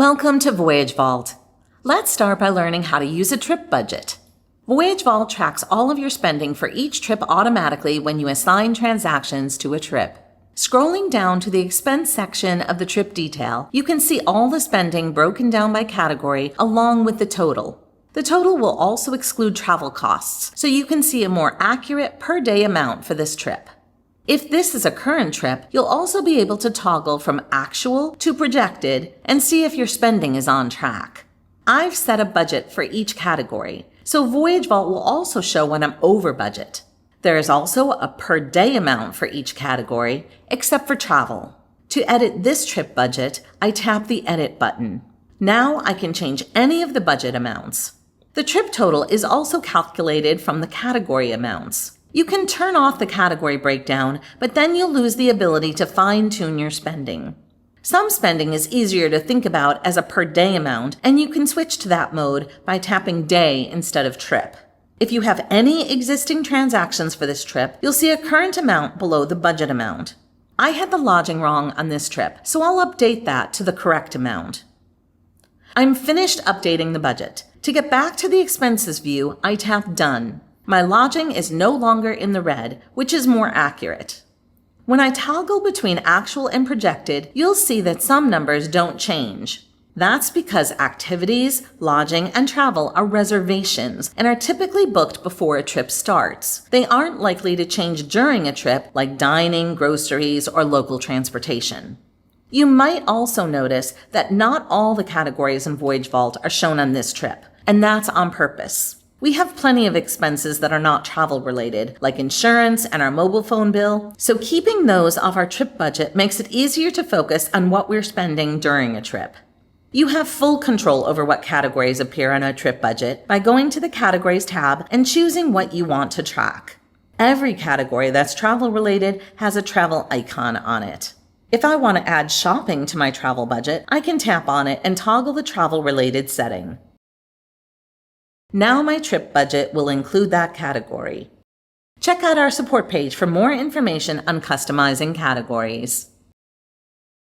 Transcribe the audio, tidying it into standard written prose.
Welcome to Voyage Vault. Let's start by learning how to use a trip budget. Voyage Vault tracks all of your spending for each trip automatically when you assign transactions to a trip. Scrolling down to the expense section of the trip detail, you can see all the spending broken down by category along with the total. The total will also exclude travel costs, so you can see a more accurate per-day amount for this trip. If this is a current trip, you'll also be able to toggle from actual to projected and see if your spending is on track. I've set a budget for each category, so Voyage Vault will also show when I'm over budget. There is also a per day amount for each category, except for travel. To edit this trip budget, I tap the Edit button. Now I can change any of the budget amounts. The trip total is also calculated from the category amounts. You can turn off the category breakdown, but then you'll lose the ability to fine-tune your spending. Some spending is easier to think about as a per-day amount, and you can switch to that mode by tapping Day instead of Trip. If you have any existing transactions for this trip, you'll see a current amount below the budget amount. I had the lodging wrong on this trip, so I'll update that to the correct amount. I'm finished updating the budget. To get back to the expenses view, I tap Done. My lodging is no longer in the red, which is more accurate. When I toggle between actual and projected, you'll see that some numbers don't change. That's because activities, lodging, and travel are reservations and are typically booked before a trip starts. They aren't likely to change during a trip, like dining, groceries, or local transportation. You might also notice that not all the categories in Voyage Vault are shown on this trip, and that's on purpose. We have plenty of expenses that are not travel related, like insurance and our mobile phone bill, so keeping those off our trip budget makes it easier to focus on what we're spending during a trip. You have full control over what categories appear on a trip budget by going to the Categories tab and choosing what you want to track. Every category that's travel related has a travel icon on it. If I want to add shopping to my travel budget, I can tap on it and toggle the travel related setting. Now my trip budget will include that category. Check out our support page for more information on customizing categories.